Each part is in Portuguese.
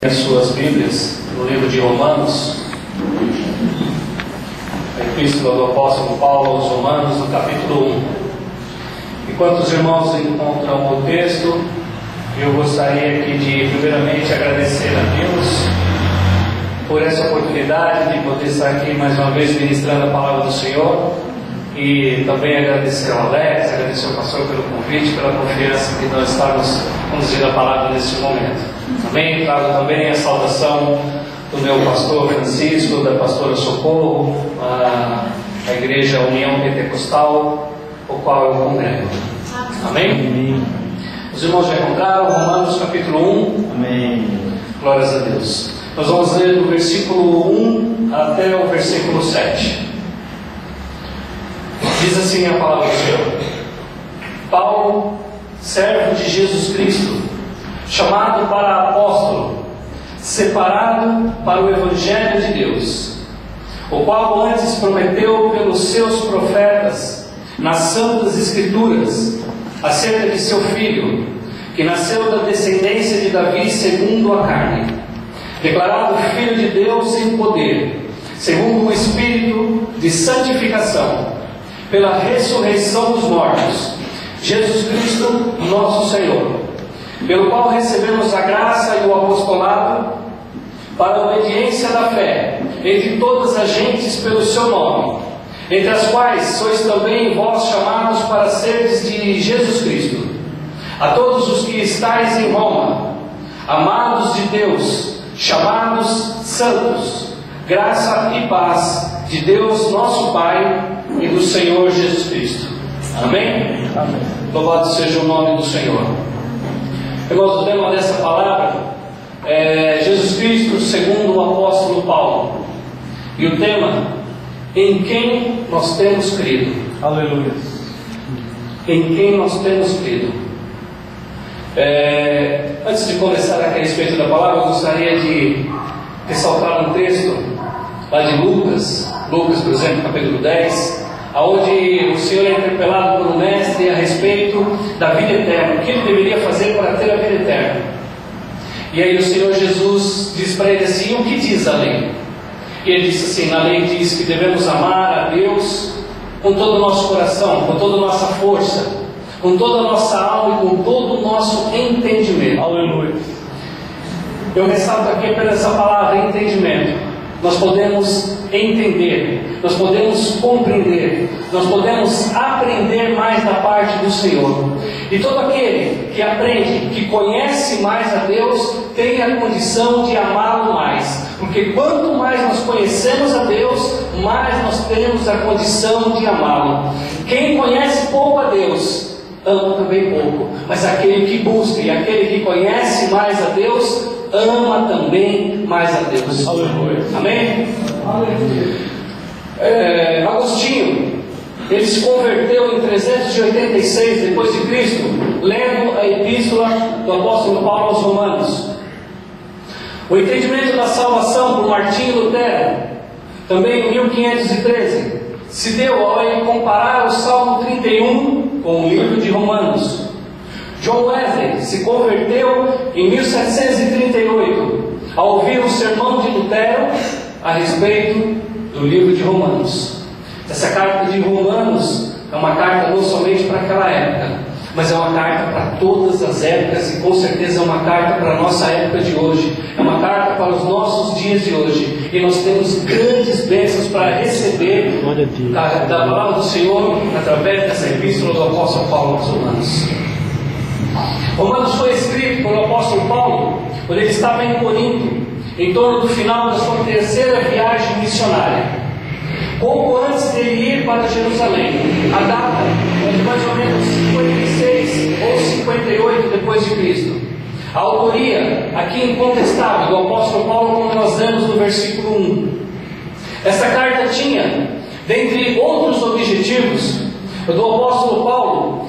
As suas Bíblias no livro de Romanos, a epístola do apóstolo Paulo aos Romanos, no capítulo 1. Enquanto os irmãos encontram o texto, eu gostaria aqui de primeiramente agradecer a Deus por essa oportunidade de poder estar aqui mais uma vez ministrando a palavra do Senhor, e também agradecer ao Alex, agradecer ao pastor pelo convite, pela confiança que nós estamos conduzindo a palavra nesse momento. Também trago também a saudação do meu pastor Francisco, da pastora Socorro, a Igreja União Pentecostal, o qual eu congrego. Amém? Amém. Os irmãos já encontraram Romanos capítulo 1? Amém. Glórias a Deus. Nós vamos ler do versículo 1 até o versículo 7. Diz assim a palavra do Senhor: Paulo, servo de Jesus Cristo, chamado para apóstolo, separado para o Evangelho de Deus, o qual antes prometeu pelos seus profetas nas santas Escrituras acerca de seu filho, que nasceu da descendência de Davi segundo a carne, declarado Filho de Deus em poder, segundo o Espírito de santificação, pela ressurreição dos mortos, Jesus Cristo, nosso Senhor, pelo qual recebemos a graça e o apostolado para a obediência da fé entre todas as gentes pelo seu nome, entre as quais sois também vós chamados para seres de Jesus Cristo. A todos os que estáis em Roma, amados de Deus, chamados santos, graça e paz de Deus nosso Pai e do Senhor Jesus Cristo. Amém? Amém. Louvado seja o nome do Senhor. Irmãos, o tema dessa palavra é Jesus Cristo segundo o apóstolo Paulo. E o tema: em quem nós temos crido. Aleluia. Em quem nós temos crido. Antes de começar aqui a respeito da palavra, eu gostaria de ressaltar um texto lá de Lucas, por exemplo, capítulo 10, onde o Senhor é interpelado por um mestre a respeito da vida eterna, o que ele deveria fazer para ter a vida eterna. E aí o Senhor Jesus diz para ele assim: o que diz a lei? E ele disse assim: na lei diz que devemos amar a Deus com todo o nosso coração, com toda a nossa força, com toda a nossa alma e com todo o nosso entendimento. Aleluia. Eu ressalto aqui apenas essa palavra, entendimento. Nós podemos entender, nós podemos compreender, nós podemos aprender mais da parte do Senhor. E todo aquele que aprende, que conhece mais a Deus, tem a condição de amá-lo mais. Porque quanto mais nós conhecemos a Deus, mais nós temos a condição de amá-lo. Quem conhece pouco a Deus, ama também pouco. Mas aquele que busca e aquele que conhece mais a Deus, ama também mais a Deus. Aleluia. Amém? Aleluia. Agostinho, ele se converteu em 386 depois de Cristo, lendo a epístola do apóstolo Paulo aos Romanos. O entendimento da salvação por Martinho Lutero, também em 1513, se deu ao ele comparar o Salmo 31 com o livro de Romanos. John Wesley se converteu em 1738 ao ouvir o sermão de Lutero a respeito do livro de Romanos. Essa carta de Romanos é uma carta não somente para aquela época, mas é uma carta para todas as épocas, e com certeza é uma carta para a nossa época de hoje, é uma carta para os nossos dias de hoje, e nós temos grandes bênçãos para receber da palavra do Senhor através dessa epístola do apóstolo Paulo aos Romanos. Romanos foi escrito pelo apóstolo Paulo quando ele estava em Corinto, em torno do final da sua terceira viagem missionária, pouco antes de ele ir para Jerusalém. A data é de mais ou menos 56 ou 58 depois de Cristo. A autoria aqui incontestável do apóstolo Paulo, como nós lemos no versículo 1. Essa carta tinha, dentre outros objetivos do apóstolo Paulo,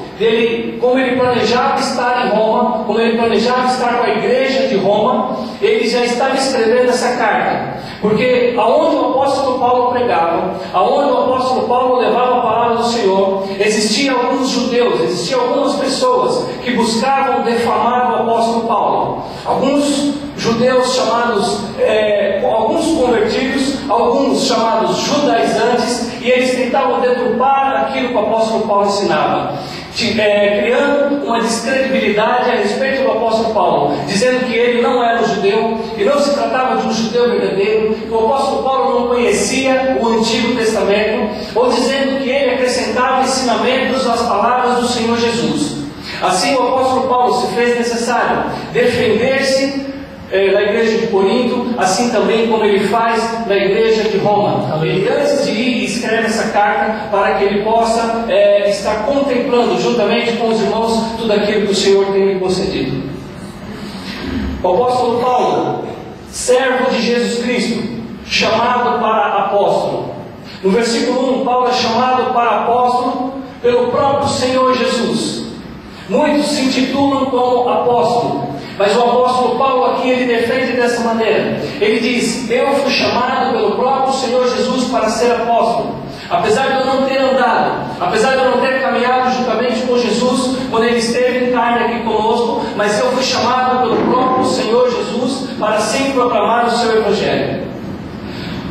como ele planejava estar em Roma, como ele planejava estar com a igreja de Roma, ele já estava escrevendo essa carta, porque aonde o apóstolo Paulo pregava, aonde o apóstolo Paulo levava a palavra do Senhor, existiam alguns judeus, existiam algumas pessoas que buscavam defamar o apóstolo Paulo. Alguns judeus chamados, alguns convertidos, alguns chamados judaizantes, e eles tentavam deturpar aquilo que o apóstolo Paulo ensinava, criando uma descredibilidade a respeito do apóstolo Paulo, dizendo que ele não era um judeu, que não se tratava de um judeu verdadeiro, que o apóstolo Paulo não conhecia o Antigo Testamento, ou dizendo que ele acrescentava ensinamentos às palavras do Senhor Jesus. Assim o apóstolo Paulo se fez necessário defender-se na igreja de Corinto, assim também como ele faz na igreja de Roma. Ele, antes de ir, escreve essa carta para que ele possa estar contemplando juntamente com os irmãos tudo aquilo que o Senhor tem lhe concedido. O apóstolo Paulo, servo de Jesus Cristo, chamado para apóstolo. No versículo 1, Paulo é chamado para apóstolo pelo próprio Senhor Jesus. Muitos se intitulam como apóstolo, mas o apóstolo Paulo aqui ele defende dessa maneira. Ele diz: eu fui chamado pelo próprio Senhor Jesus para ser apóstolo. Apesar de eu não ter andado, apesar de eu não ter caminhado juntamente com Jesus quando ele esteve em carne aqui conosco, mas eu fui chamado pelo próprio Senhor Jesus para sim proclamar o seu Evangelho.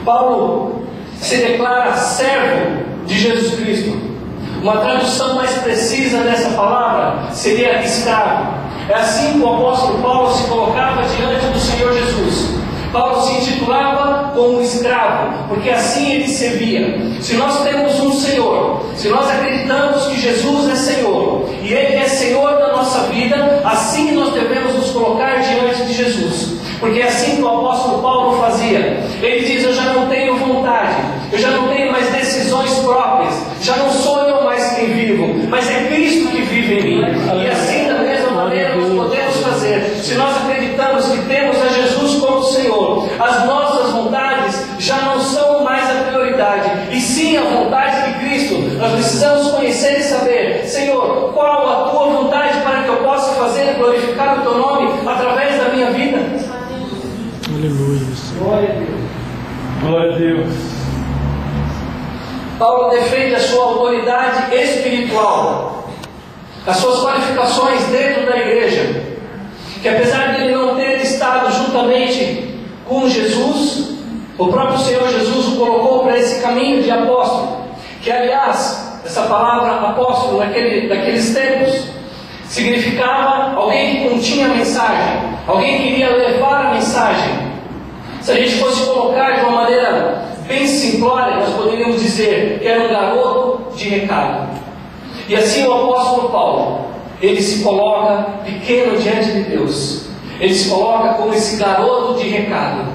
Paulo se declara servo de Jesus Cristo. Uma tradução mais precisa dessa palavra seria escravo. É assim que o apóstolo Paulo se colocava diante do Senhor Jesus. Paulo se intitulava como escravo, porque assim ele servia. Se nós temos um Senhor, se nós acreditamos que Jesus é Senhor, e Ele é Senhor da nossa vida, assim nós devemos nos colocar diante de Jesus. Porque é assim que o apóstolo Paulo fazia. Ele diz: eu já não tenho vontade, eu já não tenho mais decisões próprias, já não sou eu mais quem vivo, mas é Cristo que vive em mim. E assim, da mesma maneira, nós podemos fazer. Se nós acreditamos que temos a Jesus como Senhor, as nossas vontades já não são mais a prioridade, e sim a vontade de Cristo. Nós precisamos conhecer e saber: Senhor, qual a tua vontade para que eu possa fazer e glorificar o teu nome através da minha vida? Aleluia. Glória a Deus. Glória a Deus. Paulo defende a sua autoridade espiritual, as suas qualificações dentro da igreja, que apesar de ele não ter estado juntamente com Jesus, o próprio Senhor Jesus o colocou para esse caminho de apóstolo, que aliás, essa palavra apóstolo naqueles tempos, significava alguém que continha a mensagem, alguém que iria levar a mensagem. Se a gente fosse colocar de uma maneira bem simplória, nós poderíamos dizer que era um garoto de recado. E assim o apóstolo Paulo, ele se coloca pequeno diante de Deus. Ele se coloca como esse garoto de recado.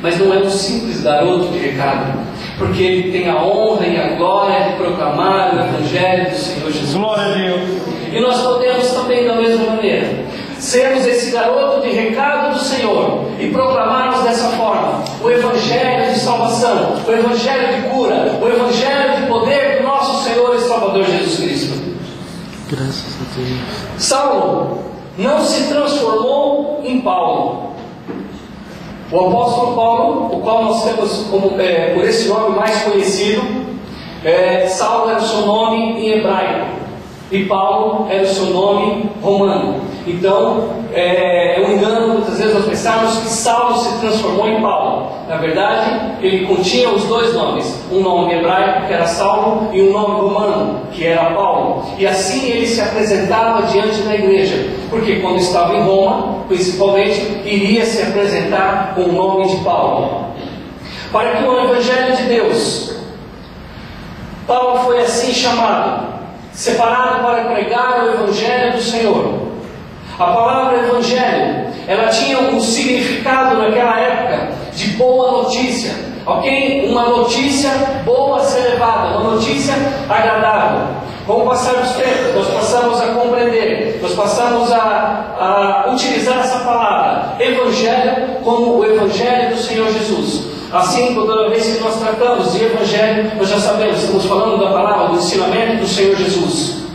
Mas não é um simples garoto de recado, porque ele tem a honra e a glória de proclamar o Evangelho do Senhor Jesus. Glória a Deus. E nós podemos também, da mesma maneira, sermos esse garoto de recado do Senhor e proclamarmos dessa forma o Evangelho de salvação, o Evangelho de cura, o Evangelho de poder do nosso Senhor e Salvador Jesus Cristo. Graças a Deus. Saulo não se transformou em Paulo. O apóstolo Paulo, o qual nós temos como, por esse nome mais conhecido, Saulo era o seu nome em hebraico e Paulo era o seu nome romano. Então, é um engano muitas vezes nós pensarmos que Saulo se transformou em Paulo. Na verdade, ele continha os dois nomes, um nome hebraico, que era Saulo, e um nome romano, que era Paulo. E assim ele se apresentava diante da igreja, porque quando estava em Roma, principalmente, iria se apresentar com o nome de Paulo. Para que o Evangelho de Deus, Paulo foi assim chamado, separado para pregar o Evangelho do Senhor. A palavra Evangelho, ela tinha um significado naquela época de boa notícia, ok? Uma notícia boa a ser levada, uma notícia agradável. Com o passar dos tempos, nós passamos a compreender, nós passamos a utilizar essa palavra Evangelho como o Evangelho do Senhor Jesus. Assim, toda vez que nós tratamos de Evangelho, nós já sabemos, estamos falando da palavra, do ensinamento do Senhor Jesus.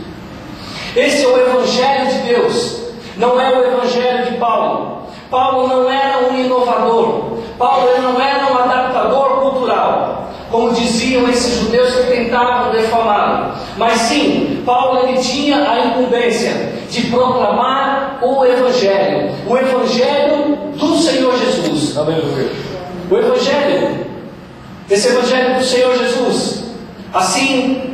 Esse é o Evangelho de Deus. Não é o Evangelho de Paulo. Paulo não era um inovador. Paulo não era um adaptador cultural, como diziam esses judeus que tentavam defamá-lo. Mas sim, Paulo ele tinha a incumbência de proclamar o Evangelho do Senhor Jesus. Aleluia. O Evangelho, esse Evangelho do Senhor Jesus, assim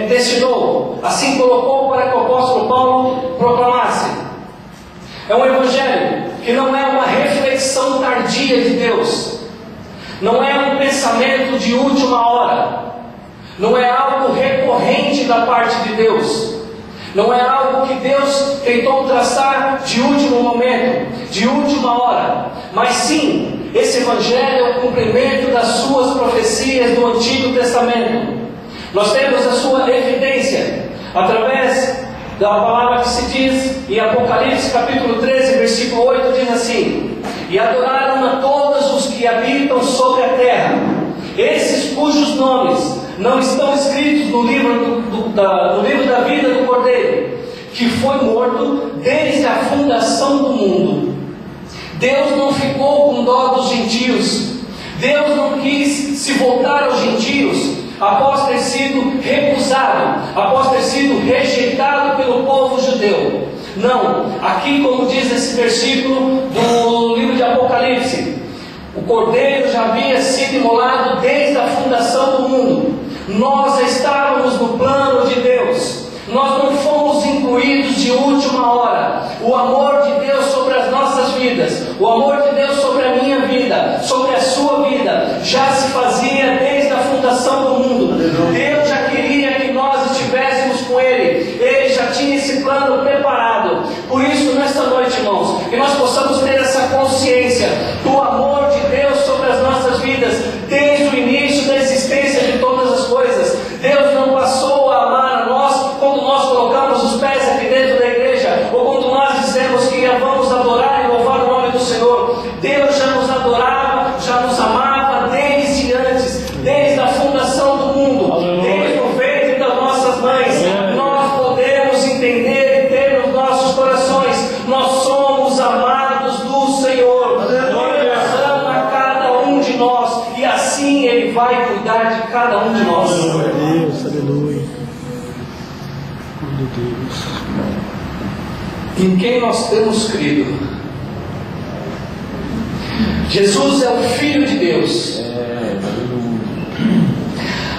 destinou, assim colocou para que o apóstolo Paulo proclamasse. É um Evangelho que não é uma reflexão tardia de Deus, não é um pensamento de última hora, não é algo recorrente da parte de Deus, não é algo que Deus tentou traçar de último momento, de última hora, mas sim, esse Evangelho é o cumprimento das suas profecias do Antigo Testamento. Nós temos a sua evidência através da palavra que se diz em Apocalipse capítulo 13, versículo 8, diz assim: e adoraram a todos os que habitam sobre a terra, esses cujos nomes não estão escritos no livro da vida do Cordeiro, que foi morto desde a fundação do mundo. Deus não ficou com dó dos gentios. Deus não quis se voltar aos gentios após ter sido recusado, após ter sido rejeitado pelo povo judeu. Não, aqui como diz esse versículo do livro de Apocalipse, o Cordeiro já havia sido imolado desde a fundação do mundo. Nós estávamos no plano de Deus, nós não fomos incluídos de última hora. O amor de Deus sobre as nossas vidas, o amor de Deus sobre a minha vida, sobre a sua vida, já se fazia desde a fundação do mundo. Deus já queria que nós estivéssemos com Ele, Ele já tinha esse plano preparado. Por isso, nesta noite, irmãos, que nós possamos ter essa consciência do amor de Deus sobre as nossas vidas, desde o início da existência de todas as coisas. Deus não passou a amar a nós quando nós colocamos os pés aqui dentro da igreja, ou quando nós dissemos que vamos adorar e louvar o nome do Senhor. Deus já nos adorava, já nos amava desde antes, desde a fundação do mundo, desde o ventre das nossas mães. Nós podemos entender e ter nos nossos corações, nós somos amados do Senhor. Deus ama cada um de nós, e assim Ele vai cuidar de cada um de nós. Glória a Deus, aleluia. Glória a Deus. Em quem nós temos crido? Jesus é o Filho de Deus.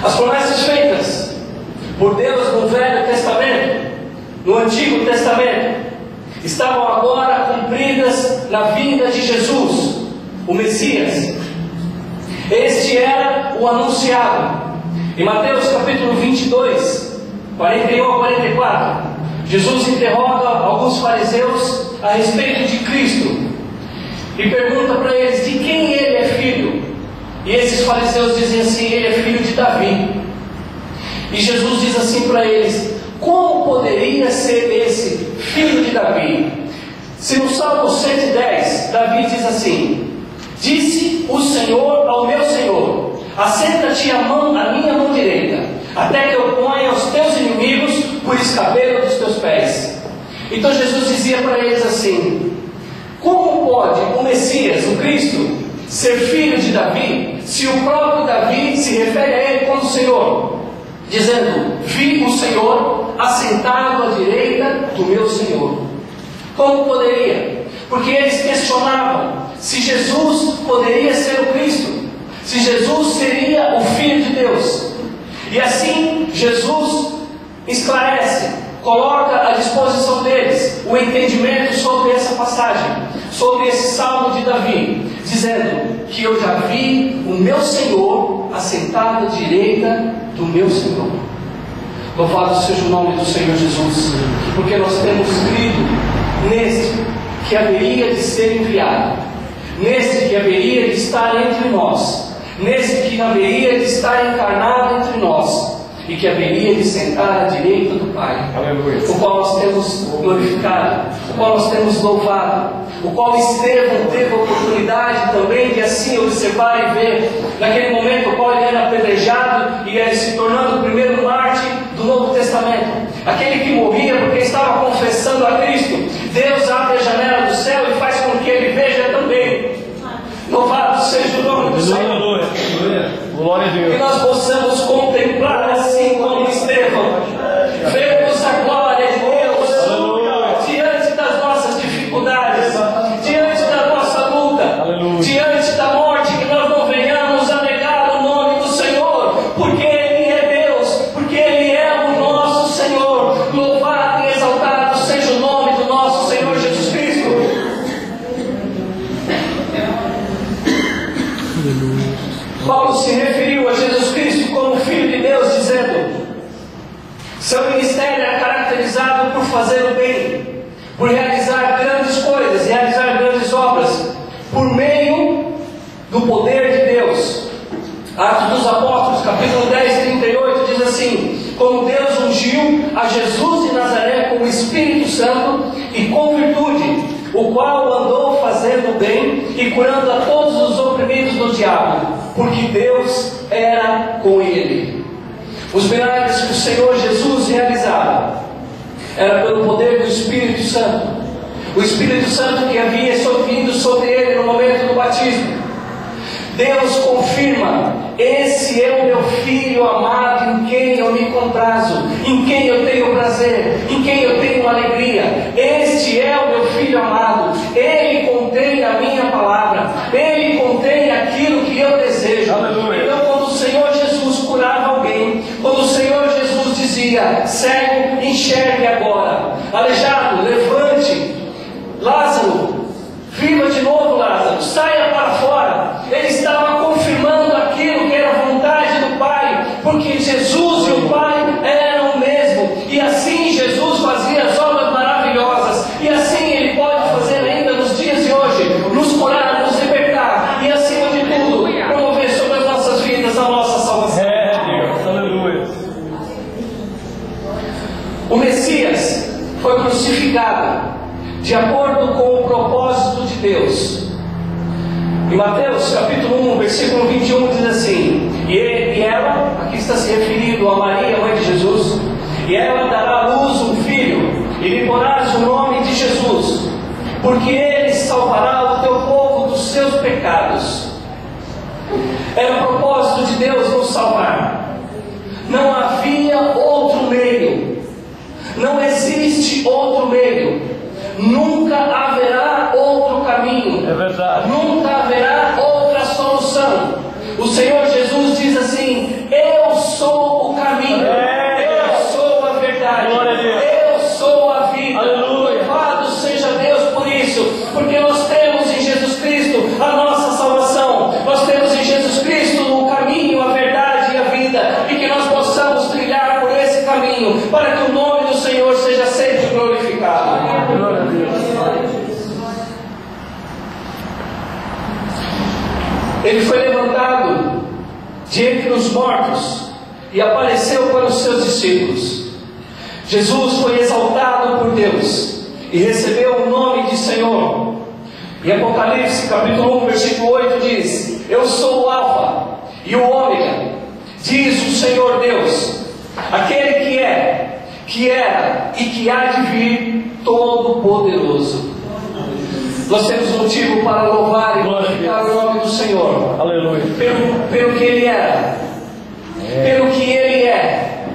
As promessas feitas por Deus no Velho Testamento, no Antigo Testamento, estavam agora cumpridas na vinda de Jesus, o Messias. Este era o anunciado. Em Mateus capítulo 22, 41 a 44, Jesus interroga alguns fariseus a respeito de Cristo e pergunta para eles de quem ele é filho. E esses fariseus dizem assim: ele é filho de Davi. E Jesus diz assim para eles: como poderia ser esse filho de Davi? Se no Salmo 110, Davi diz assim: disse o Senhor ao meu Senhor: assenta-te a minha mão direita, até que eu ponha os teus inimigos por escabelo dos teus pés. Então Jesus dizia para eles assim: como pode o Messias, o Cristo, ser filho de Davi, se o próprio Davi se refere a ele como Senhor, dizendo: vi o Senhor assentado à direita do meu Senhor? Como poderia? Porque eles questionavam se Jesus poderia ser o Cristo, se Jesus seria o Filho de Deus. E assim Jesus esclarece, coloca à disposição deles o entendimento sobre essa passagem, sobre esse salmo de Davi, dizendo que eu já vi o meu Senhor assentado à direita do meu Senhor. Louvado seja o nome do Senhor Jesus, porque nós temos crido neste que haveria de ser enviado, neste que haveria de estar entre nós, nesse que haveria de estar encarnado entre nós, e que haveria de sentar à direita do Pai. Aleluia. O qual nós temos glorificado, o qual nós temos louvado, o qual Estevão teve a oportunidade também de assim observar e ver, naquele momento o qual ele era apedrejado e ele se tornando o primeiro mártir do Novo Testamento, aquele que morria porque estava confessando a Cristo. Deus abre a janela do céu e faz com que ele veja também. Louvado seja o nome do Senhor. Glória a Deus. Que nós possamos contemplar assim como Estevão, vermos a glória de Deus diante das nossas dificuldades. Paulo se referiu a Jesus Cristo como Filho de Deus, dizendo: seu ministério é caracterizado por fazer o bem, por realizar grandes coisas, realizar grandes obras, por meio do poder de Deus. Atos dos Apóstolos, capítulo 10, 38, diz assim: como Deus ungiu a Jesus de Nazaré com o Espírito Santo e com virtude, o qual andou fazendo bem e curando a todos os oprimidos do diabo, porque Deus era com ele. Os milagres que o Senhor Jesus realizava era pelo poder do Espírito Santo. O Espírito Santo que havia vindo sobre ele no momento do batismo. Deus confirma: esse é o meu Filho amado, em quem eu me comprazo, em quem eu tenho prazer, em quem eu tenho alegria. Este é o meu Filho amado. Ele contém a minha palavra, ele contém aquilo que eu desejo. Aleluia. Então, quando o Senhor Jesus curava alguém, quando o Senhor Jesus dizia: cego, enxergue agora, aleijado, levante, Lázaro, viva de novo, Lázaro, saia para fora. Ele estava confirmando aquilo que era a vontade do Pai, porque Jesus e o Pai eram o mesmo. E assim Jesus fazia as obras maravilhosas, e assim Ele pode fazer ainda nos dias de hoje, nos curar, nos libertar, e acima de tudo, promover sobre as nossas vidas a nossa salvação. Deus, aleluia. O Messias foi crucificado de acordo com o propósito de Deus. Em Mateus capítulo 1, versículo 21 diz assim: e ela, aqui está se referindo a Maria, mãe de Jesus, e ela dará à luz um filho, e lhe porás o nome de Jesus, porque ele salvará o teu povo dos seus pecados. Era o propósito de Deus nos salvar. Não havia outro meio, não existe outro meio. Nunca haverá outro caminho. É verdade. Nunca haverá outra solução. O Senhor Jesus diz assim: eu sou o caminho, eu sou a verdade, eu sou a vida. Aleluia. Louvado seja Deus por isso, porque nós temos em Jesus Cristo a nossa salvação. Nós temos em Jesus Cristo o caminho, a verdade e a vida, e que nós possamos trilhar por esse caminho, para que o nome do Senhor seja sempre glorificado. Ele foi levantado de entre os mortos e apareceu para os seus discípulos. Jesus foi exaltado por Deus e recebeu o nome de Senhor. Em Apocalipse capítulo 1, versículo 8 diz: eu sou o Alfa e o Ômega, diz o Senhor Deus, aquele que é, que era e que há de vir, Todo-Poderoso. Nós temos motivo para louvar e glorificar o nome do Senhor. Aleluia. Pelo que Ele era, pelo que Ele é,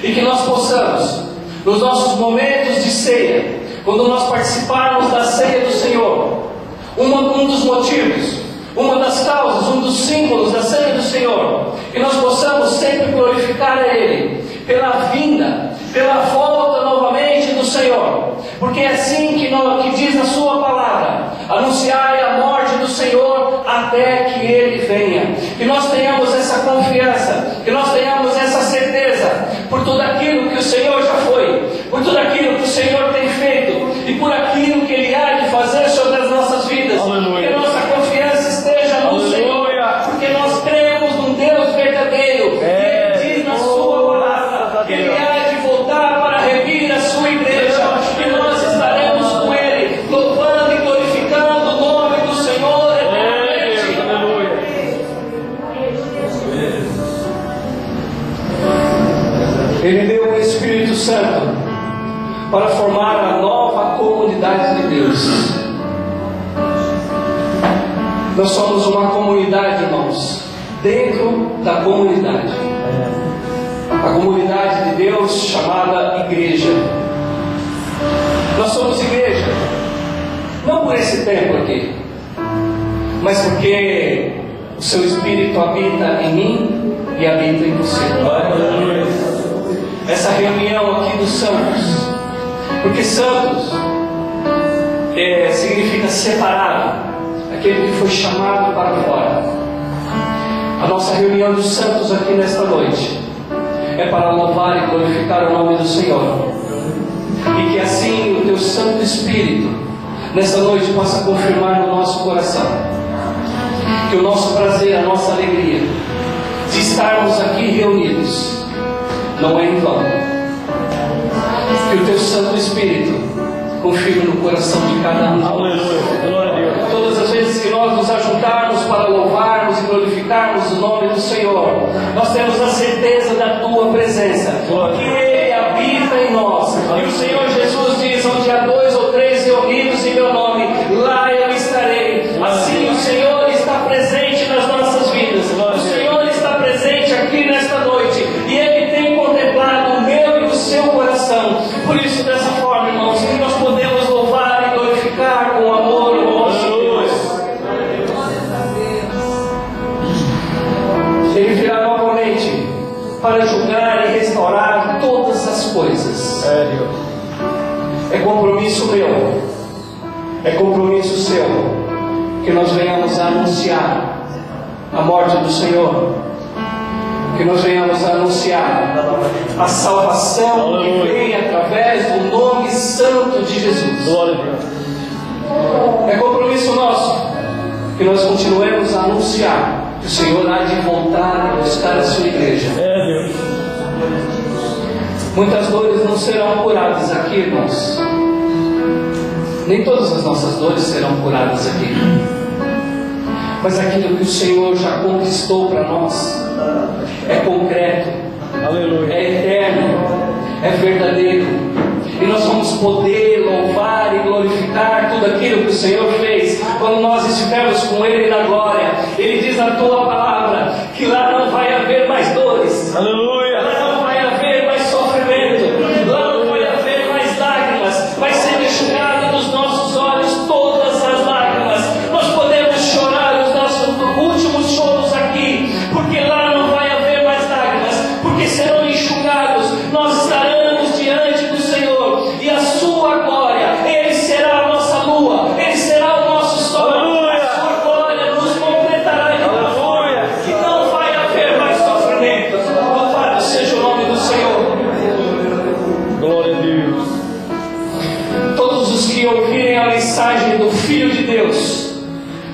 e que nós possamos, nos nossos momentos de ceia, quando nós participarmos da ceia do Senhor, um dos motivos, uma das causas, um dos símbolos da ceia do Senhor, que nós possamos sempre glorificar a Ele pela vinda, pela volta novamente do Senhor, porque é assim que diz na sua palavra: anunciai a morte do Senhor até que Ele venha. Que nós tenhamos essa confiança, que nós tenhamos essa certeza, por tudo aquilo que o Senhor já foi, por tudo aquilo que o Senhor tem feito, e por aquilo que Ele há de fazer sobre as nossas vidas. Aleluia. Que a nossa confiança esteja no Aleluia. Senhor, porque nós cremos num Deus verdadeiro, e Ele diz na sua palavra que Ele há de voltar para remir a sua igreja, e nós estaremos com Ele, louvando e glorificando o nome do Senhor eternamente. Aleluia. Ele deu o Espírito Santo para formar a nova comunidade de Deus. Nós somos uma comunidade, irmãos, dentro da comunidade. A comunidade de Deus chamada igreja. Nós somos igreja, não por esse templo aqui, mas porque o seu Espírito habita em mim e habita em você. Essa reunião aqui dos santos, porque santos significa separado, aquele que foi chamado para fora. A nossa reunião dos santos aqui nesta noite é para louvar e glorificar o nome do Senhor. E que assim o Teu Santo Espírito nessa noite possa confirmar no nosso coração que o nosso prazer, a nossa alegria de estarmos aqui reunidos não é em vão. Que o Teu Santo Espírito confirme no coração de cada um de nós. Todas as vezes que nós nos ajuntarmos para louvarmos e glorificarmos o nome do Senhor, nós temos a certeza da Tua presença, que Ele habita em nós. E o Senhor Jesus diz: onde há 2 ou 3 reunidos em meu nome, lá eu estarei. Assim o Senhor está presente nas nossas vidas. O Senhor está presente aqui nesta noite, e Ele tem contemplado o meu e o seu coração. Por isso, dessa forma, irmãos, nós podemos louvar e glorificar com amor o nosso Deus. Ele virá novamente para julgar e restaurar todas as coisas. É compromisso meu, é compromisso seu, que nós venhamos a anunciar a morte do Senhor, que nós venhamos a anunciar a salvação que vem através do nome santo de Jesus. É compromisso nosso que nós continuemos a anunciar que o Senhor há de voltar a buscar a sua igreja. Muitas dores não serão curadas aqui, irmãos. Nem todas as nossas dores serão curadas aqui. Mas aquilo que o Senhor já conquistou para nós é concreto, é eterno, é verdadeiro. E nós vamos poder louvar e glorificar tudo aquilo que o Senhor fez quando nós estivermos com Ele na glória. Ele diz na Tua palavra que lá não vai haver mais dores. Aleluia! Lá não vai haver mais sofrimento. Lá não vai haver mais lágrimas. Vai ser enxugado dos nossos olhos todas as lágrimas. Nós podemos chorar os nossos últimos choros aqui, porque lá não vai haver mais lágrimas, porque serão enxugados. Nós estaremos diante do Senhor e a sua glória, Ele será a nossa lua, Ele será o nosso sol. Aleluia. A sua glória nos completará de uma forma que não vai haver mais sofrimento. Louvado seja o nome do Senhor. Glória a Deus. Todos os que ouvirem a mensagem do Filho de Deus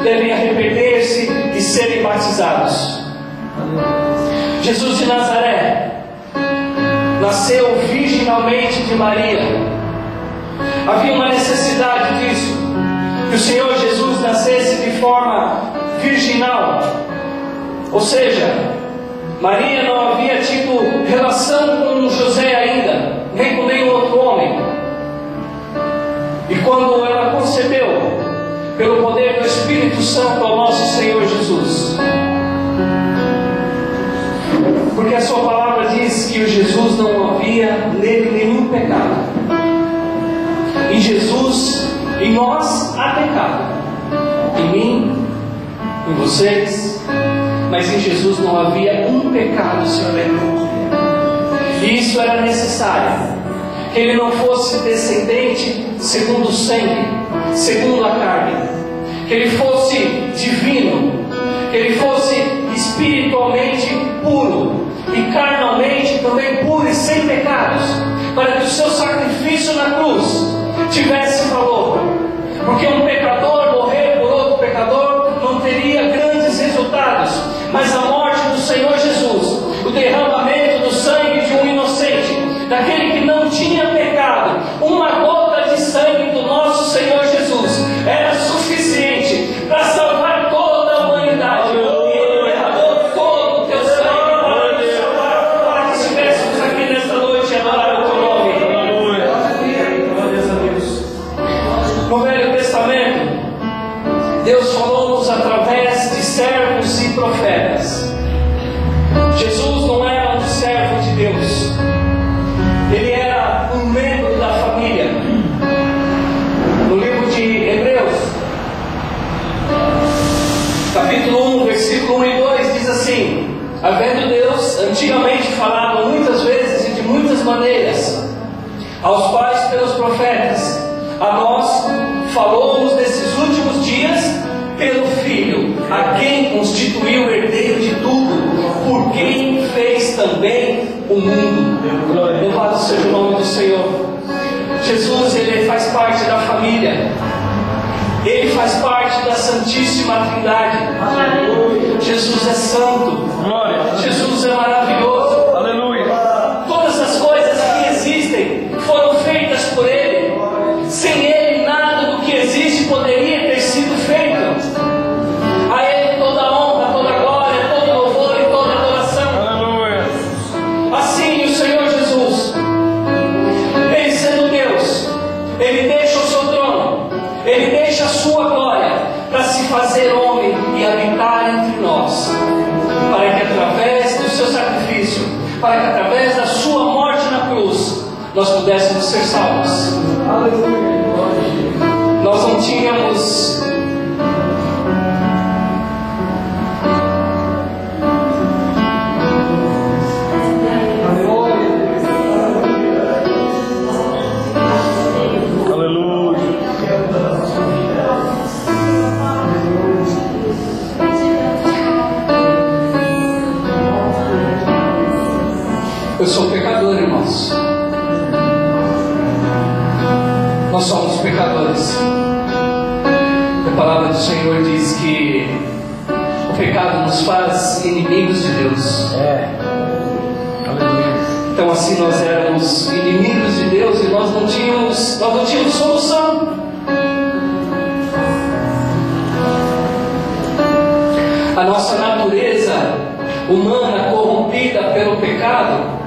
devem arrepender-se e serem batizados. Jesus de Nazaré nasceu virginalmente de Maria. Havia uma necessidade disso, que o Senhor Jesus nascesse de forma virginal. Ou seja, Maria não havia tido relação com José ainda, nem com nenhum outro homem. E quando ela concebeu, pelo poder do Espírito Santo, ao nosso Senhor Jesus, porque a sua palavra diz que o Jesus não havia nele nenhum pecado. Em Jesus, em nós há pecado, em mim, em vocês, mas em Jesus não havia um pecado sequer. E isso era necessário, que ele não fosse descendente segundo o sangue, segundo a carne, que ele fosse divino, que ele fosse espiritualmente puro e carnalmente também puro e sem pecados, para que o seu sacrifício na cruz tivesse valor. Porque um pecador morrer por outro pecador não teria grandes resultados, mas a morte do Senhor Jesus, o derramamento do sangue de um inocente, daquele que não tinha pecado, uma gota de sangue do nosso Senhor Jesus era suficiente para salvar toda a humanidade. E Ele derramou todo o teu sangue para nos salvar, para que estivéssemos aqui nesta noite e adorar o teu nome. Glórias a Deus. No Velho Testamento, Deus falou-nos através de servos e profetas. Jesus não era um servo de Deus, ele era um membro da família. No livro de Hebreus, capítulo 1, versículo 1 e 2, diz assim: havendo Deus antigamente falado muitas vezes e de muitas maneiras aos pais pelos profetas, a nós falou-nos nesses últimos dias pelo Filho, a quem constituiu herdeiro de tudo, por quem fez também o mundo. Louvado seja o nome do Senhor. Jesus, Ele faz parte da família. Ele faz parte da Santíssima Trindade. Jesus é santo. Jesus é maravilhoso. Aleluia. Todas as coisas que existem foram feitas por Ele. Sem Ele, nada do que existe poderia ter sido feito. A Ele toda a honra, toda a glória, todo louvor e toda a adoração. Aleluia. Assim, o Senhor Jesus, Ele sendo Deus, Ele deixa o seu trono, Ele deixa a sua glória para se fazer homem e habitar entre nós, para que através do seu sacrifício, para que através da sua morte na cruz, nós pudéssemos ser salvos. Aleluia. Nós não tínhamos Eu sou pecador, irmãos. Nós somos pecadores. A palavra do Senhor diz que o pecado nos faz inimigos de Deus. Então assim nós éramos inimigos de Deus e nós não tínhamos solução. A nossa natureza humana corrompida pelo pecado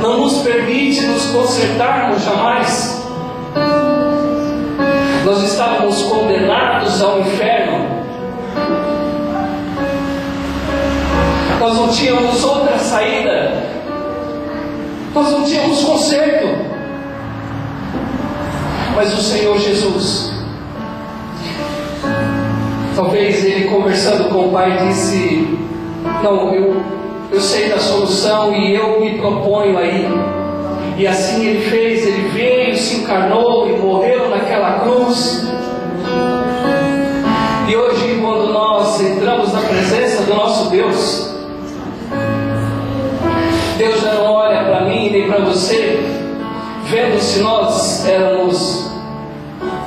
não nos permite nos consertarmos jamais. Nós estávamos condenados ao inferno. Nós não tínhamos outra saída. Nós não tínhamos conserto. Mas o Senhor Jesus, talvez Ele conversando com o Pai disse: não, eu sei da solução e eu me proponho aí. E assim Ele fez. Ele veio, se encarnou e morreu naquela cruz. E hoje, quando nós entramos na presença do nosso Deus, Deus já não olha para mim nem para você vendo se nós éramos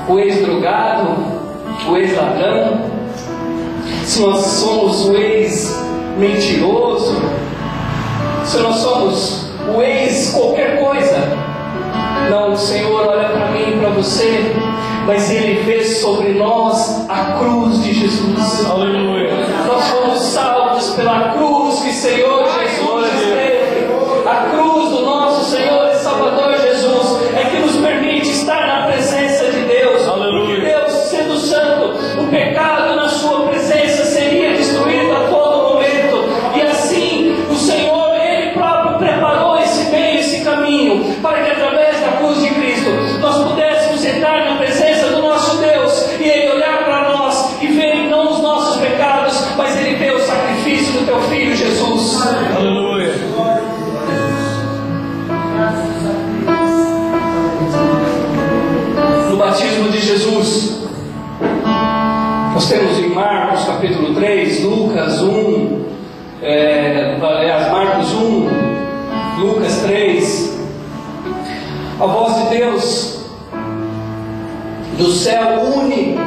o ex-drogado, o ex-ladrão, se nós somos o ex-mentiroso, se nós somos o ex-qualquer coisa. Não, o Senhor olha para mim e para você, mas Ele vê sobre nós a cruz de Jesus. Aleluia. Nós fomos salvos pela cruz que o Senhor Jesus esteve. A cruz do nosso Senhor e Salvador Jesus é que nos permite estar na presença de Deus. Aleluia. Porque Deus, sendo santo, o pecado na sua presença seria destruído a todo momento. E assim, o Senhor, Ele próprio preparou esse meio, esse caminho, para que através da cruz de Cristo nós pudéssemos entrar na presença do nosso Deus e Ele olhar para nós e ver não os nossos pecados, mas Ele vê o sacrifício do Teu Filho Jesus. Aleluia. No batismo de Jesus, nós temos em Marcos capítulo 3, Lucas 1, Marcos 1, Lucas 3, a voz de Deus do céu une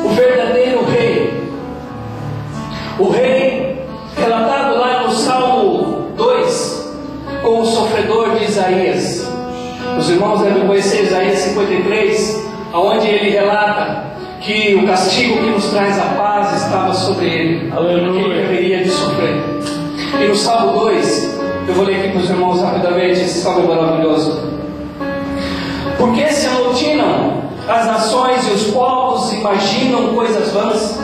o verdadeiro rei, o rei relatado lá no Salmo 2, como o sofredor de Isaías. Os irmãos devem conhecer Isaías 53, onde ele relata que o castigo que nos traz a paz estava sobre ele. Aleluia. Que ele deveria de sofrer. E no Salmo 2, eu vou ler aqui para os irmãos rapidamente, esse salmo é maravilhoso. Porque se amotinam as nações e os povos imaginam coisas vãs,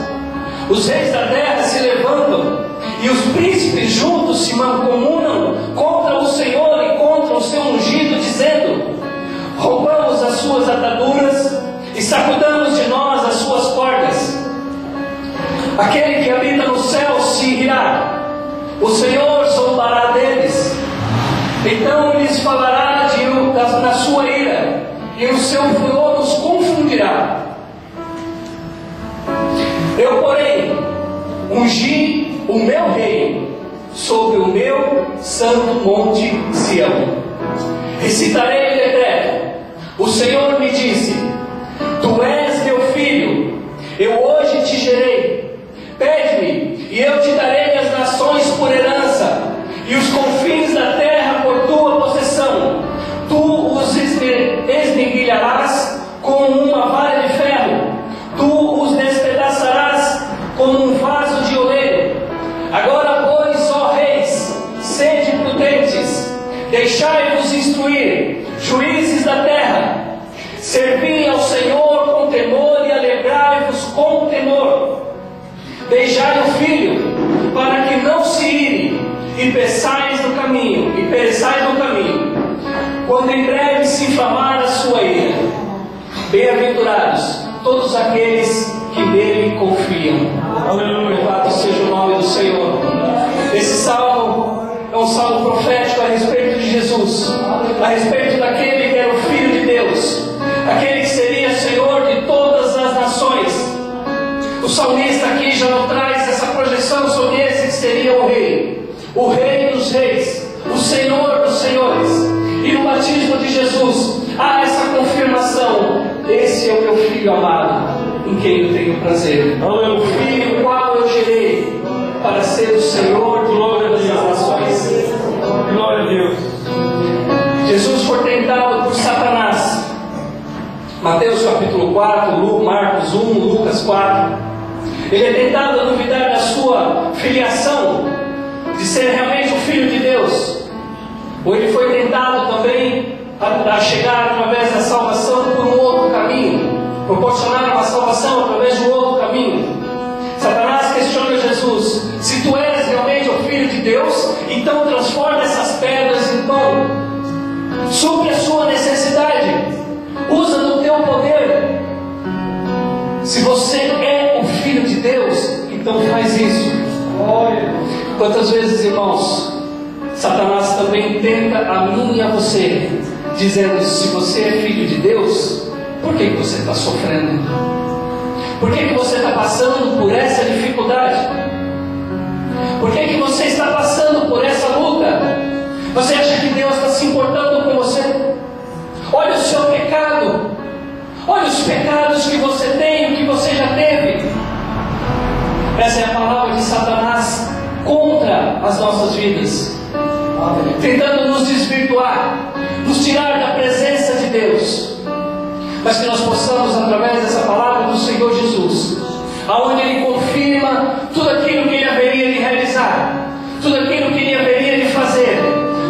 os reis da terra se levantam e os príncipes juntos se mancomunam contra o Senhor e contra o seu ungido, dizendo: roubamos as suas ataduras e sacudamos de nós as suas cordas. Aquele que habita no céu se irá, o Senhor zombará deles. Então lhes falará na sua ira, e o seu furor os confundirá. Eu, porém, ungi o meu rei sobre o meu santo monte Sião. Recitarei o decreto. O Senhor me disse: Tu és meu filho, eu hoje te gerei. Pede-me, e eu te darei as nações por herança, e os confins da terra por tua possessão. Tu os esmigalharás com uma vara de ferro, tu os despedaçarás como um vaso de oleiro. Agora, pois, ó reis, sede prudentes, deixai-vos instruir, juízes da terra. Servi ao Senhor com temor e alegrai-vos com temor. Beijai o filho, para que não se ire, e pereçais no caminho, quando em breve se inflamar a sua ira. Bem-aventurados todos aqueles que nele confiam. Louvado seja o nome do Senhor. Esse salmo é um salmo profético a respeito de Jesus, a respeito daquele que era o Filho de Deus, aquele que seria Senhor de todas as nações. O salmista aqui já não traz essa projeção sobre esse que seria o Rei dos reis, o Senhor dos senhores. E no batismo de Jesus há essa confirmação: esse é o meu Filho amado, em quem eu tenho prazer. O Filho o qual eu gerei para ser o Senhor de todas as nações. Glória a Deus. Jesus foi tentado por Satanás. Mateus capítulo 4, Marcos 1, Lucas 4. Ele é tentado a duvidar da sua filiação, de ser realmente o Filho de Deus. Ou ele foi tentado também a chegar através da salvação por um outro caminho, proporcionar uma salvação através de um outro caminho. Satanás questiona Jesus: se tu és realmente o Filho de Deus, então transforma essas pedras em pão, supre a sua necessidade, usa do teu poder. Se você é o Filho de Deus, então faz isso. Quantas vezes, irmãos, Satanás também tenta a mim e a você, dizendo: se você é filho de Deus, por que você está sofrendo? Por que você está passando por essa dificuldade? Por que você está passando por essa luta? Você acha que Deus está se importando com você? Olha o seu pecado. Olha os pecados que você tem, que você já teve. Essa é a palavra de Satanás contra as nossas vidas, tentando nos desvirtuar, nos tirar da presença de Deus. Mas que nós possamos, através dessa palavra do Senhor Jesus, aonde Ele confirma tudo aquilo que Ele haveria de realizar, tudo aquilo que Ele haveria de fazer,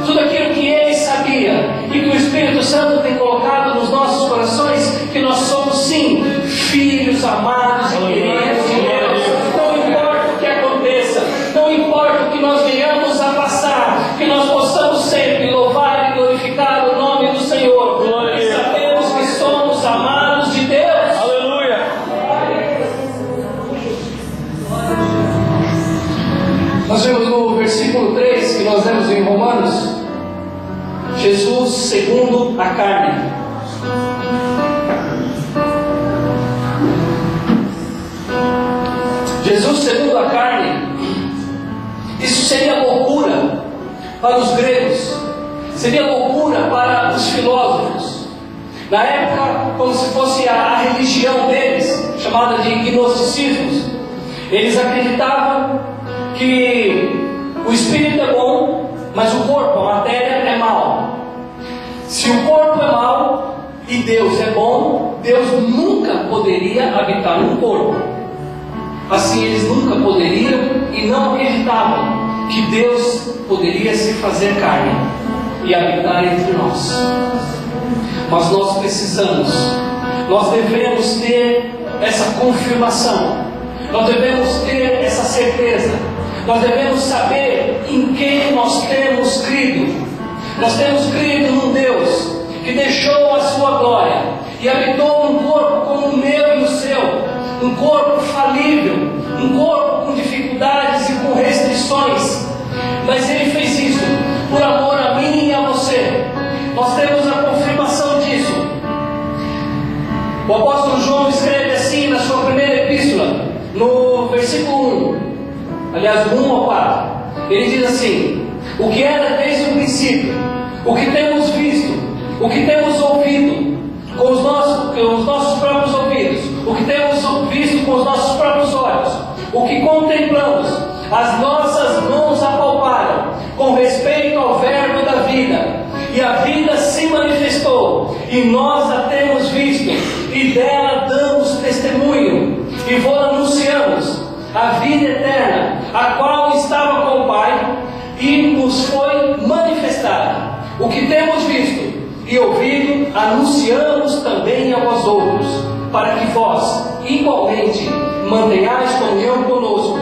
tudo aquilo que Ele sabia, e que o Espírito Santo tem colocado nos nossos corações, que nós somos sim filhos amados e queridos de Deus. Não importa o que aconteça, não importa o que nós venhamos a passar, que nós possamos sempre louvar e glorificar o nome do Senhor, e sabemos que somos amados de Deus. Aleluia! Nós vemos no versículo 3 que nós lemos em Romanos, Jesus segundo a carne. Jesus segundo a carne, isso seria loucura para os gregos, seria loucura para os filósofos. Na época, como se fosse a religião deles, chamada de gnosticismo. Eles acreditavam que o espírito é bom, mas o corpo, a matéria, é mau. Se o corpo é mau e Deus é bom, Deus nunca poderia habitar num corpo. Assim, eles nunca poderiam e não acreditavam que Deus poderia se fazer carne e habitar entre nós. Mas nós precisamos, nós devemos ter essa confirmação, nós devemos ter essa certeza, nós devemos saber em quem nós temos crido. Nós temos crido num Deus que deixou a sua glória e habitou um corpo como o meu e o seu, um corpo falível, um corpo com dificuldades e com restrições, mas Ele fez isso por amor a mim e a você. Nós temos a confirmação disso. O apóstolo João escreve assim na sua primeira epístola, no versículo 1, aliás, do 1 ao 4, ele diz assim: o que era desde o princípio, o que temos visto, o que temos ouvido com os nossos próprios ouvidos, o que temos visto com os nossos próprios olhos, o que contemplamos, as nossas mãos apalparam, com respeito ao verbo da vida. E a vida se manifestou, e nós a temos visto, e dela damos testemunho, e vos anunciamos a vida eterna, a qual estava com o Pai, e nos foi manifestada. O que temos visto e ouvido, anunciamos também a vós outros, para que vós, igualmente, mantenhais comunhão conosco.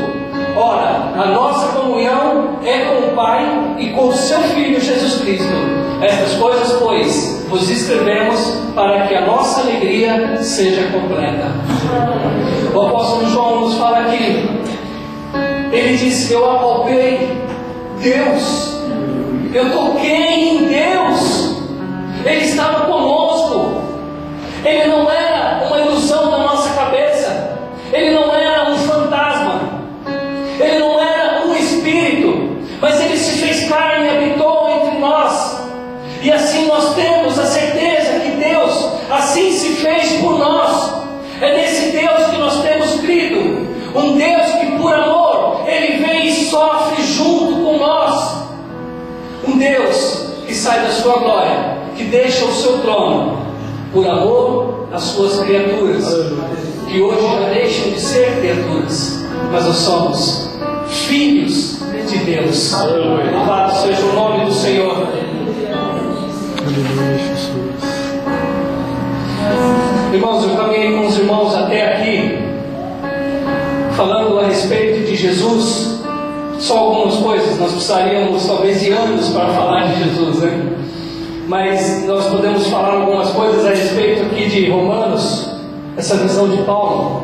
Ora, a nossa comunhão é com o Pai e com o seu Filho Jesus Cristo. Estas coisas, pois, vos escrevemos para que a nossa alegria seja completa. O apóstolo João nos fala aqui. Ele diz: eu apalpei Deus, eu toquei em Deus. Ele estava conosco. Ele não era uma ilusão da nossa cabeça. Ele não era um fantasma. Ele não era um espírito. Mas Ele se fez carne e habitou entre nós. E assim nós temos a certeza que Deus assim se fez por nós. É nesse Deus que nós temos crido. Um Deus que por amor Ele vem e sofre junto com nós. Um Deus que sai da sua glória, que deixa o seu trono por amor às suas criaturas, que hoje já deixam de ser criaturas, mas nós somos filhos de Deus. Louvado seja o nome do Senhor. Irmãos, eu caminhei com os irmãos até aqui, falando a respeito de Jesus. Só algumas coisas, nós precisaríamos talvez de anos para falar de Jesus, né? Mas nós podemos falar algumas coisas a respeito aqui de Romanos, essa visão de Paulo.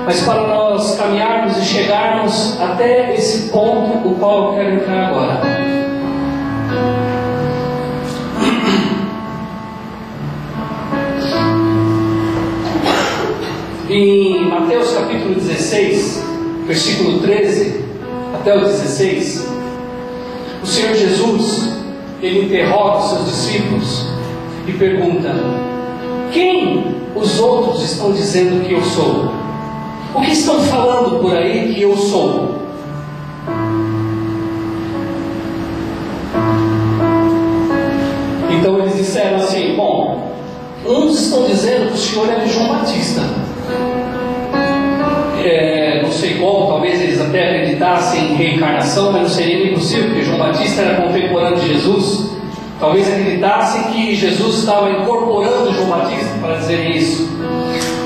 Mas para nós caminharmos e chegarmos até esse ponto, o qual eu quero entrar agora. Em Mateus capítulo 16, versículo 13 até o 16, o Senhor Jesus, Ele interroga os seus discípulos e pergunta: quem os outros estão dizendo que eu sou? O que estão falando por aí que eu sou? Então eles disseram assim: bom, uns estão dizendo que o Senhor é João Batista. Não sei como, talvez eles até acreditassem em reencarnação, mas não seria impossível, porque João Batista era contemporâneo de Jesus. Talvez acreditassem que Jesus estava incorporando João Batista para dizer isso.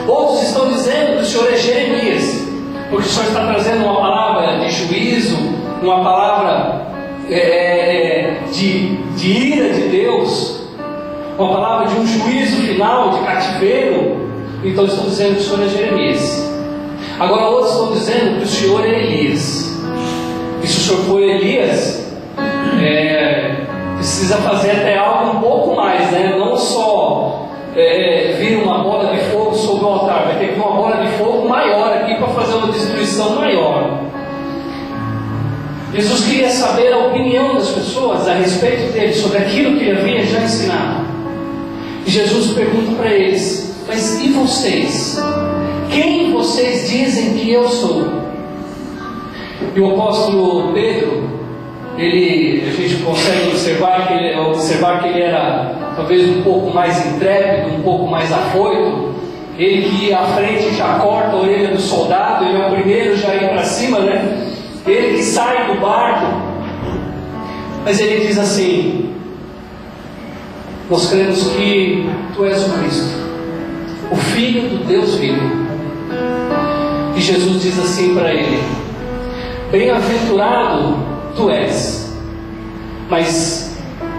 Outros estão dizendo que o Senhor é Jeremias, porque o Senhor está trazendo uma palavra de juízo, uma palavra de ira de Deus, uma palavra de um juízo final, de cativeiro. Então estão dizendo que o Senhor é Jeremias. Agora outros estão dizendo que o Senhor é Elias. E se o Senhor for Elias, precisa fazer até algo um pouco mais, né? Não só vir uma bola de fogo sobre o altar, vai ter que vir uma bola de fogo maior aqui para fazer uma destruição maior. Jesus queria saber a opinião das pessoas a respeito dele, sobre aquilo que ele havia já ensinado. E Jesus pergunta para eles: mas e vocês? Quem vocês dizem que eu sou? E o apóstolo Pedro, a gente consegue observar que ele era talvez um pouco mais intrépido, um pouco mais afoito. Ele que ia à frente e já corta a orelha do soldado, ele é o primeiro já a ir para cima, né? Ele que sai do barco. Mas ele diz assim: nós cremos que tu és o Cristo, o Filho do Deus vivo. E Jesus diz assim para ele: bem-aventurado tu és, mas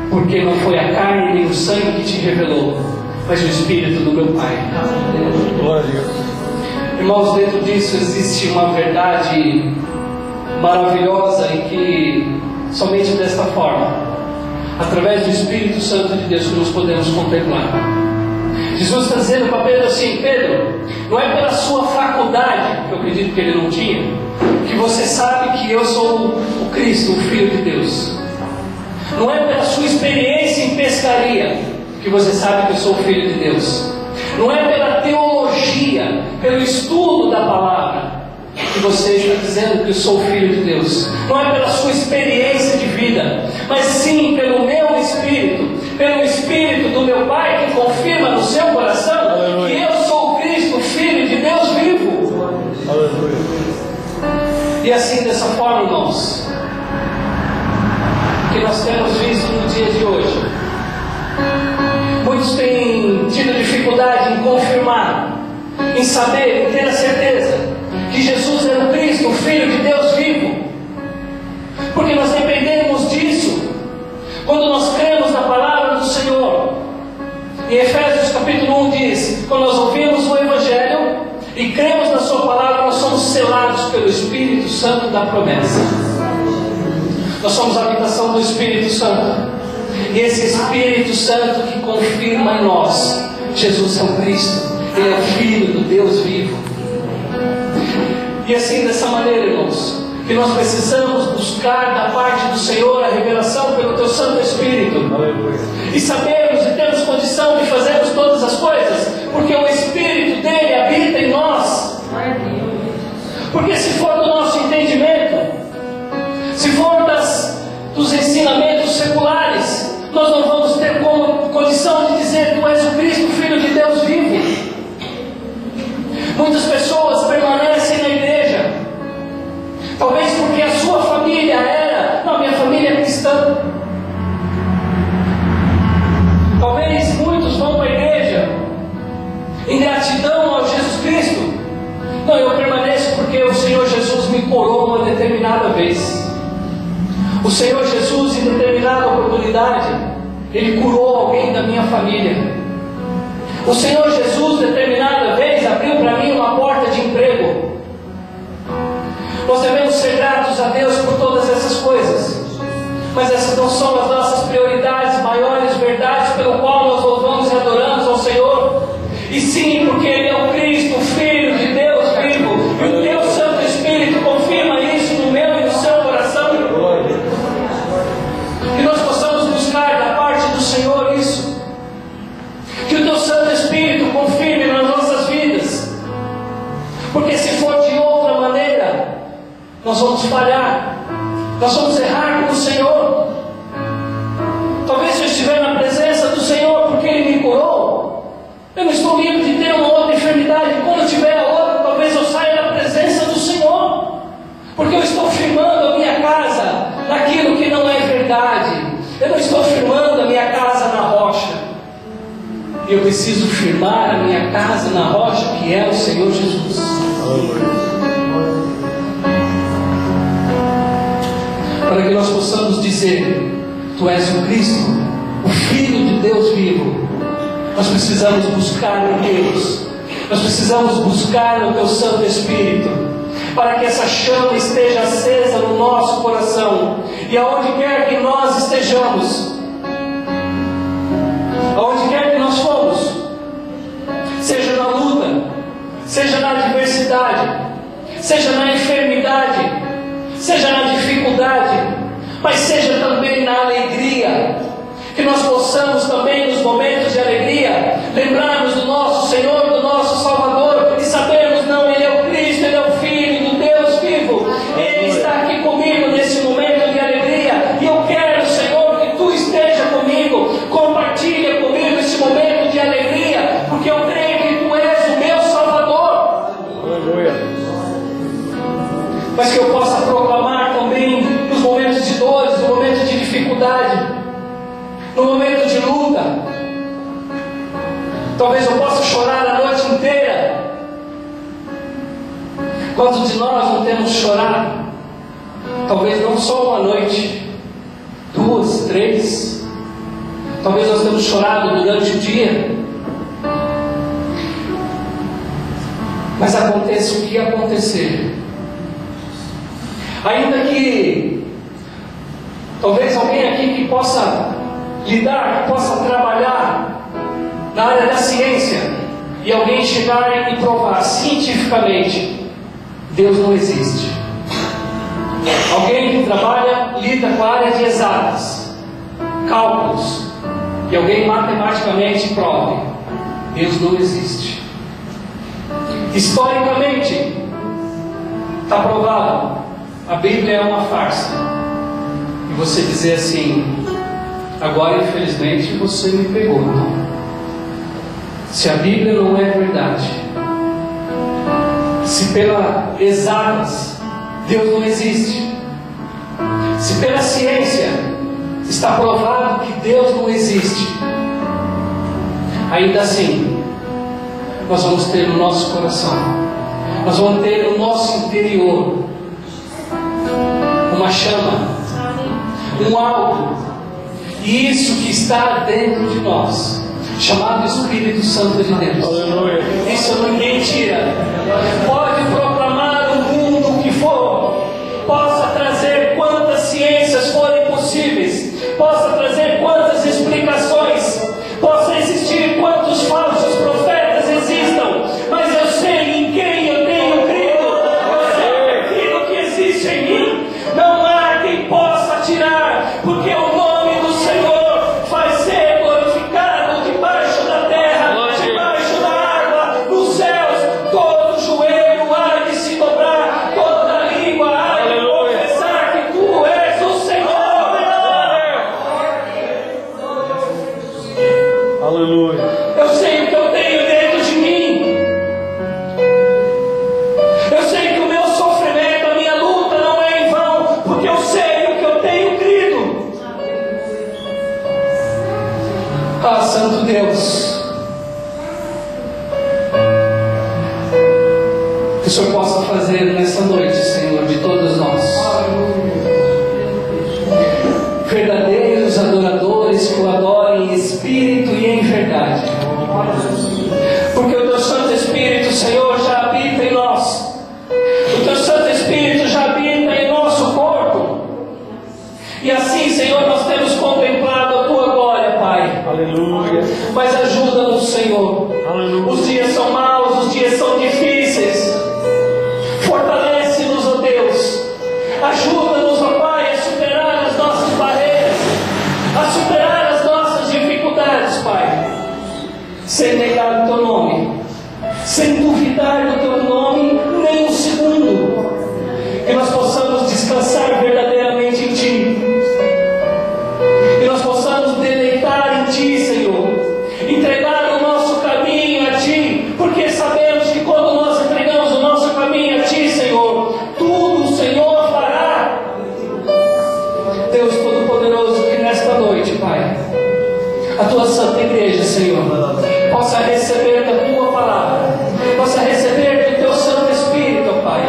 porque não foi a carne nem o sangue que te revelou, mas o Espírito do meu Pai. Glória. Irmãos, dentro disso existe uma verdade maravilhosa em que somente desta forma, através do Espírito Santo de Deus, que nós podemos contemplar. Jesus está dizendo para Pedro assim: Pedro, não é pela sua faculdade, que eu acredito que ele não tinha, que você sabe que eu sou o Cristo, o Filho de Deus. Não é pela sua experiência em pescaria que você sabe que eu sou o Filho de Deus. Não é pela teologia, pelo estudo da palavra, que você está dizendo que eu sou o Filho de Deus. Não é pela sua experiência de vida, mas sim pelo meu Espírito, pelo Espírito do meu Pai, que confirma no seu coração que eu sou o Cristo, o Filho de Deus vivo. Aleluia. E assim, dessa forma, irmãos, que nós temos visto no dia de hoje, muitos têm tido dificuldade em confirmar, em saber, em ter a certeza que Jesus é o Cristo, o Filho de Deus vivo, porque nós dependemos disso quando nós cremos na palavra do Senhor. Em Efésios capítulo 1 diz: quando nós ouvimos o Evangelho e cremos na sua palavra, nós somos selados pelo Espírito Santo da promessa. Nós somos a habitação do Espírito Santo, e esse Espírito Santo que confirma em nós: Jesus é o Cristo, Ele é o Filho do Deus vivo. E assim, dessa maneira, irmãos, que nós precisamos buscar da parte do Senhor a revelação pelo Teu Santo Espírito. Aleluia. E sabemos e temos condição de fazermos todas as coisas, porque o Espírito dele habita em nós. Porque se for do nosso entendimento, se for dos ensinamentos seculares, nós não vamos ter como condição de dizer: Tu és o Cristo, Filho de Deus vivo. Muitas pessoas permanecem na igreja, talvez porque a sua família minha família é cristã. Talvez muitos vão para a igreja em gratidão ao Jesus Cristo. Não, eu permaneço porque o Senhor Jesus me curou uma determinada vez. O Senhor Jesus, em determinada oportunidade, Ele curou alguém da minha família. O Senhor Jesus, determinada vez, abriu para mim uma porta de emprego. Nós devemos ser gratos a Deus por todas essas coisas, mas essas não são as nossas prioridades, maiores verdades pelo qual nós louvamos e adoramos ao Senhor. E sim, porque Ele é o Cristo, o Filho de Deus vivo, e o Teu Santo Espírito confirma isso no meu e no seu coração. Que nós possamos buscar da parte do Senhor isso, que o Teu Santo Espírito confirme nas nossas vidas, porque se for de outra maneira, nós vamos falhar, nós vamos errar com o Senhor. Talvez se eu estiver na presença do Senhor porque Ele me curou, eu não estou livre de ter uma outra enfermidade. Quando eu tiver a outra, talvez eu saia da presença do Senhor, porque eu estou firmando a minha casa naquilo que não é verdade. Eu não estou firmando a minha casa na rocha. Eu preciso firmar a minha casa na rocha, que é o Senhor Jesus. Para que nós possamos dizer: Tu és o Cristo, o Filho de Deus vivo, nós precisamos buscar em Deus, nós precisamos buscar no Teu Santo Espírito, para que essa chama esteja acesa no nosso coração, e aonde quer que nós estejamos, aonde quer que nós fomos, seja na luta, seja na adversidade, seja na enfermidade, seja na dificuldade, mas seja também na alegria, que nós possamos também nos momentos de alegria lembrarmos do nosso Senhor, do nosso Salvador, e sabermos: não, Ele é o Cristo, Ele é o Filho do Deus vivo, Ele está aqui comigo nesse momento de alegria, e eu quero, Senhor, que Tu esteja comigo. Compartilha comigo esse momento de alegria, porque eu creio que Tu és o meu Salvador. Aleluia. Mas que eu possa proclamar também nos momentos de dores, no momento de dificuldade, no momento de luta. Talvez eu possa chorar a noite inteira. Quantos de nós não temos chorado? Talvez não só uma noite, 2, 3. Talvez nós temos chorado durante o dia. Mas aconteça o que acontecer, ainda que talvez alguém aqui que possa lidar, que possa trabalhar na área da ciência e alguém chegar e provar cientificamente: Deus não existe. Alguém que lida com a área de exatas, cálculos, e alguém matematicamente prove: Deus não existe. Historicamente, está provado, a Bíblia é uma farsa. E você dizer assim: agora infelizmente você me pegou. Não. Se a Bíblia não é verdade, se pela exatas Deus não existe, se pela ciência está provado que Deus não existe, ainda assim nós vamos ter no nosso coração, nós vamos ter no nosso interior uma chama, um algo, e isso que está dentro de nós, chamado Espírito Santo de Deus. Aleluia. Isso ninguém tira. Pode proclamar o mundo que for, possa trazer quantas ciências forem possíveis, possa trazer quantas explicações, possa existir quantos falsos profetas existam, mas eu sei em quem eu tenho crido. Eu sei aquilo que existe em mim, não há quem possa tirar, porque o nome do Senhor vai ser glorificado debaixo da terra, debaixo da água, nos céus. Todo joelho há de se dobrar, toda língua há de confessar que Tu és o Senhor. Aleluia. Eu sei o que eu tenho dentro de mim. Eu sei que o meu sofrimento, a minha luta não é em vão, porque eu sei o que eu tenho crido. Ah, Santo Deus, que o Senhor possa fazer nessa noite, Senhor, de todos nós verdadeiros adoradores que o adorem em espírito e em verdade, porque o Teu Santo Espírito, Senhor, já habita em nós. O Teu Santo Espírito já habita em nosso corpo, e assim, Senhor, nós temos contemplado a Tua glória, Pai. Aleluia. Mas ajuda-nos, Senhor. Aleluia. Os dias são maus, os dias são difíceis. Fortalece-nos, ó Deus. Ajuda-nos, ó Pai, a superar as nossas barreiras, a superar as nossas dificuldades, Pai, sem negar o Teu nome, sem duvidar do Teu nome nem um segundo. Que nós possamos descansar verdadeiramente em Ti, que nós possamos deleitar em Ti, Senhor, entregar o nosso caminho a Ti, porque sabemos que quando nós entregamos o nosso caminho a Ti, Senhor, tudo o Senhor fará. Deus Todo-Poderoso, que nesta noite, Pai, a Tua Santa Igreja, Senhor, possa receber da Tua palavra, possa receber do Teu Santo Espírito, Pai,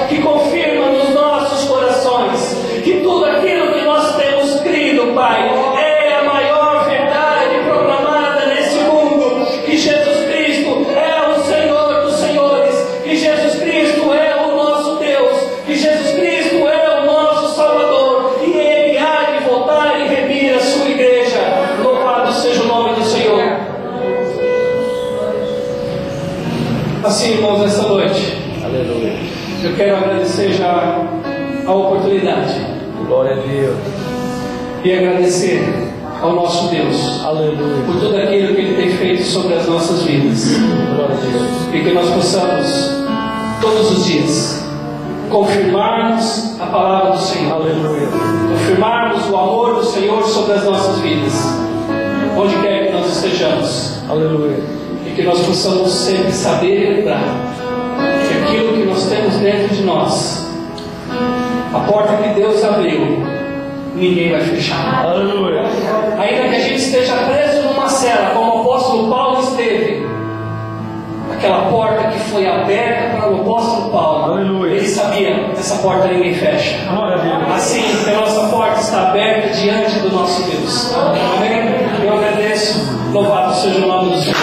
que confirma nos nossos corações que tudo aquilo que nós temos crido, Pai, é a maior verdade proclamada nesse mundo, que Jesus Cristo é o Senhor dos Senhores, que Jesus Cristo é o nosso Deus, que Jesus Cristo é o nosso Salvador, e Ele há de voltar e remir a sua igreja. Louvado seja o nome do Senhor. Assim, irmãos, nessa noite, Aleluia. eu quero agradecer já a oportunidade Glória a Deus. e agradecer ao nosso Deus Aleluia. por tudo aquilo que Ele tem feito sobre as nossas vidas, Glória a Deus. e que nós possamos todos os dias confirmarmos a palavra do Senhor, Aleluia. confirmarmos o amor do Senhor sobre as nossas vidas, onde quer que nós estejamos, Aleluia. e que nós possamos sempre saber e lembrar que aquilo que nós temos dentro de nós, a porta que Deus abriu, ninguém vai fechar. Aleluia. Ainda que a gente esteja preso numa cela, como o apóstolo Paulo esteve, aquela porta que foi aberta para o apóstolo Paulo, Aleluia. ele sabia, essa porta ninguém fecha. Glória a Deus. Assim, a nossa porta está aberta diante do nosso Deus. Amém? Eu agradeço. Louvado seja o nome do Senhor.